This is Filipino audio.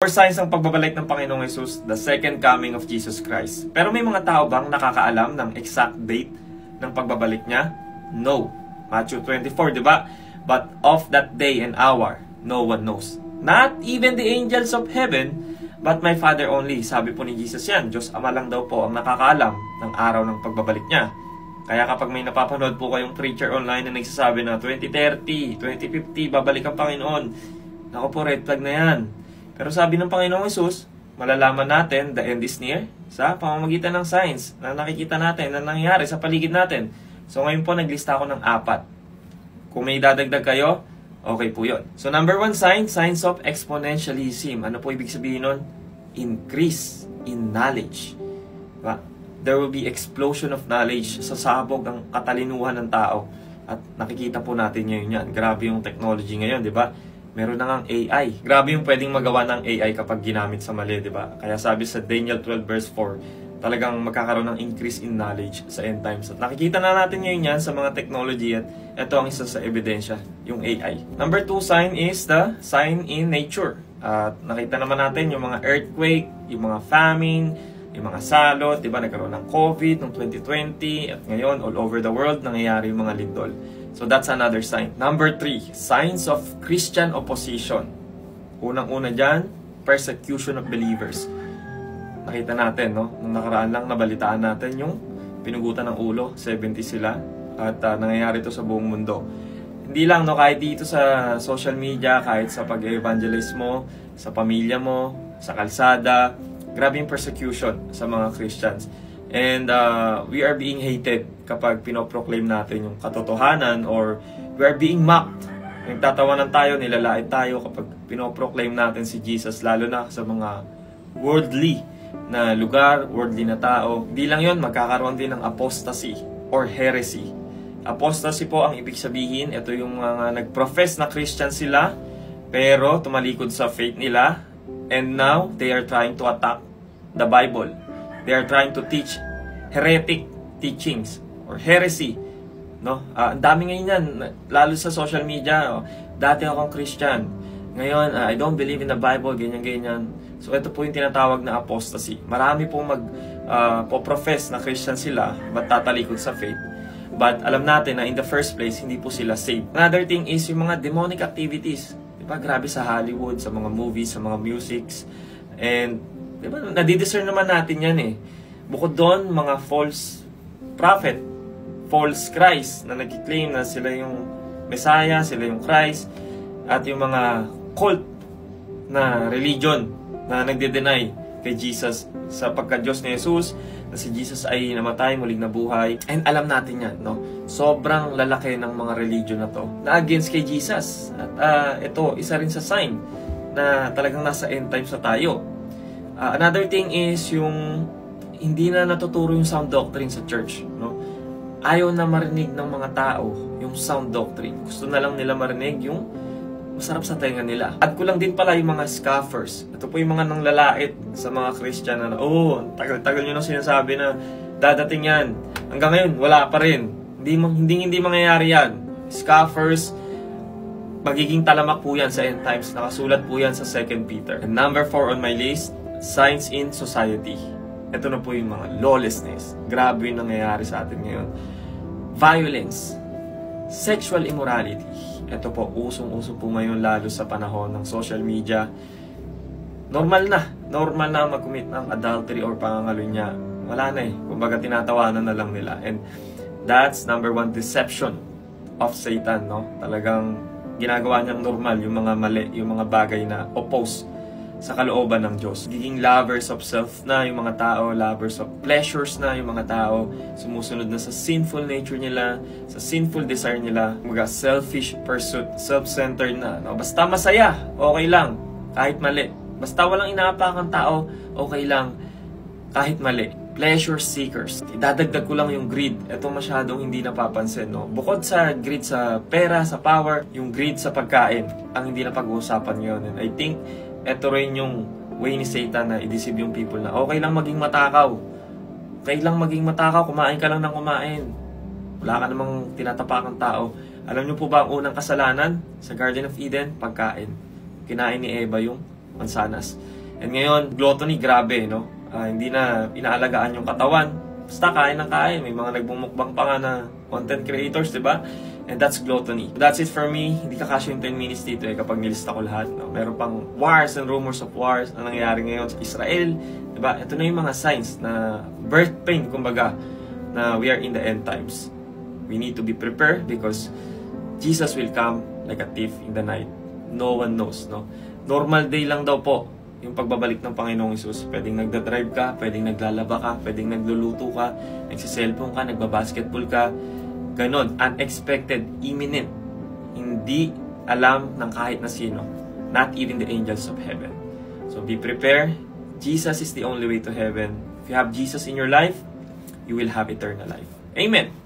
4 signs ng pagbabalik ng Panginoong Jesus, the second coming of Jesus Christ. Pero may mga tao bang nakakaalam ng exact date ng pagbabalik niya? No. Matthew 24, di ba? But of that day and hour, no one knows. Not even the angels of heaven, but my Father only. Sabi po ni Jesus yan, Diyos Ama lang daw po ang nakakaalam ng araw ng pagbabalik niya. Kaya kapag may napapanood po kayong preacher online na nagsasabi na 2030, 2050, babalik ang Panginoon, naku po, red flag na yan. Pero sabi ng Panginoong Jesus, malalaman natin the end is near sa pamamagitan ng signs na nakikita natin na nangyayari sa paligid natin. So ngayon po naglista ako ng 4. Kung may dadagdag kayo, okay po yun. So number 1 sign, signs of exponentialism. Ano po ibig sabihin nun? Increase in knowledge. Diba? There will be explosion of knowledge. Sasabog ang katalinuhan ng tao. At nakikita po natin ngayon yan. Grabe yung technology ngayon, di ba? Meron na ngang AI. Grabe yung pwedeng magawa ng AI kapag ginamit sa mali, di ba? Kaya sabi sa Daniel 12 verse 4, talagang magkakaroon ng increase in knowledge sa end times. At nakikita na natin ngayon yan sa mga technology at ito ang isa sa ebidensya, yung AI. Number 2 sign is the sign in nature. At nakita naman natin yung mga earthquake, yung mga famine, yung mga salot, di ba? Nagkaroon ng COVID noong 2020 at ngayon all over the world nangyayari yung mga lindol. So that's another sign. Number 3, signs of Christian opposition. Unang-una dyan, persecution of believers. Nakita natin, no? Nung nakaraan lang, nabalitaan natin yung pinugutan ng ulo, 70 sila. At nangyayari ito sa buong mundo. Hindi lang, no? Kahit dito sa social media, kahit sa pag-evangelize mo, sa pamilya mo, sa kalsada, grabe yung persecution sa mga Christians. And we are being hated kapag pinoproclaim natin yung katotohanan or we are being mocked. Nagtatawanan tayo, nilalait tayo kapag pinoproclaim natin si Jesus, lalo na sa mga worldly na lugar, worldly na tao. Di lang yun, magkakaroon din ng apostasy or heresy. Apostasy po ang ibig sabihin, ito yung mga nag-profess na Christian sila, pero tumalikod sa faith nila, and now they are trying to attack the Bible. They are trying to teach heretic teachings or heresy. No? Ang dami ngayon yan, lalo sa social media. Dati akong Christian. Ngayon, I don't believe in the Bible, ganyan-ganyan. So ito po yung tinatawag na apostasy. Marami pong po-profess na Christian sila, but tatalikod sa faith. But alam natin na in the first place, hindi po sila saved. Another thing is yung mga demonic activities. Diba? Grabe sa Hollywood, sa mga movies, sa mga musics. And diba, nadidiscern naman natin yan eh. Bukod doon, mga false prophet, false Christ na nag-claim na sila yung Messiah, sila yung Christ, at yung mga cult na religion na nagde-deny kay Jesus sa pagka-Diyos ni Jesus, na si Jesus ay namatay, muling nabuhay. And alam natin yan, no? Sobrang lalaki ng mga religion na to na against kay Jesus. At ito, isa rin sa sign na talagang nasa end times na tayo. Another thing is yung hindi na natuturo yung sound doctrine sa church, no? Ayaw na marinig ng mga tao yung sound doctrine. Gusto na lang nila marinig yung masarap sa tenga nila. At kulang din pala yung mga scoffers. Ito po yung mga nanglalait sa mga Christian na, tagal-tagal nyo nang sinasabi na dadating yan. Hanggang ngayon, wala pa rin. Hindi mangyayari yan. Scoffers, magiging talamak po yan sa end times. Nakasulat po yan sa 2 Peter. And number 4 on my list, signs in society. Ito na po yung mga lawlessness. Grabe yung nangyayari sa atin ngayon. Violence. Sexual immorality. Ito po, usong-uso po ngayon lalo sa panahon ng social media. Normal na mag-commit ng adultery or pangangalunya. Wala na eh. Kumbaga tinatawanan na lang nila. And that's number 1, deception of Satan, no? Talagang ginagawa niyang normal yung mga mali, yung mga bagay na oppose sa kalooban ng Diyos. Giging lovers of self na yung mga tao, lovers of pleasures na yung mga tao, sumusunod na sa sinful nature nila, sa sinful desire nila, mga selfish pursuit, self-centered na. No? Basta masaya, okay lang, kahit mali. Basta walang inaapakang tao, okay lang, kahit mali. Pleasure seekers. Idadagdag ko lang yung greed. Ito masyadong hindi napapansin, no? Bukod sa greed sa pera, sa power, yung greed sa pagkain, ang hindi na pag-uusapan ngayon. And I think ito rin yung way ni Satan na i-deceive yung people na okay lang maging matakaw. Okay lang maging matakaw, kumain ka lang ng kumain. Wala ka namang tinatapakang tao. Alam niyo po ba ang unang kasalanan sa Garden of Eden? Pagkain. Kinain ni Eva yung mansanas. And ngayon, gluttony, grabe, no? Hindi na inaalagaan yung katawan. Basta kain ng kain. May mga nagbumukbang pa nga na content creators, di ba? And that's gluttony. That's it for me. Hindi kakasya yung 10 minutes dito kapag nilista ko lahat. No? Meron pang wars and rumors of wars na nangyayari ngayon sa Israel. Di ba? Ito na yung mga signs na birth pain, kumbaga, na we are in the end times. We need to be prepared because Jesus will come like a thief in the night. No one knows, no? Normal day lang daw po yung pagbabalik ng Panginoong Hesus. Pwedeng nagdadrive ka, pwedeng naglalaba ka, pwedeng nagluluto ka, nagsiselfone ka, nagbabasketball ka. Ganon, unexpected, imminent. Hindi alam ng kahit na sino. Not even the angels of heaven. So be prepared. Jesus is the only way to heaven. If you have Jesus in your life, you will have eternal life. Amen.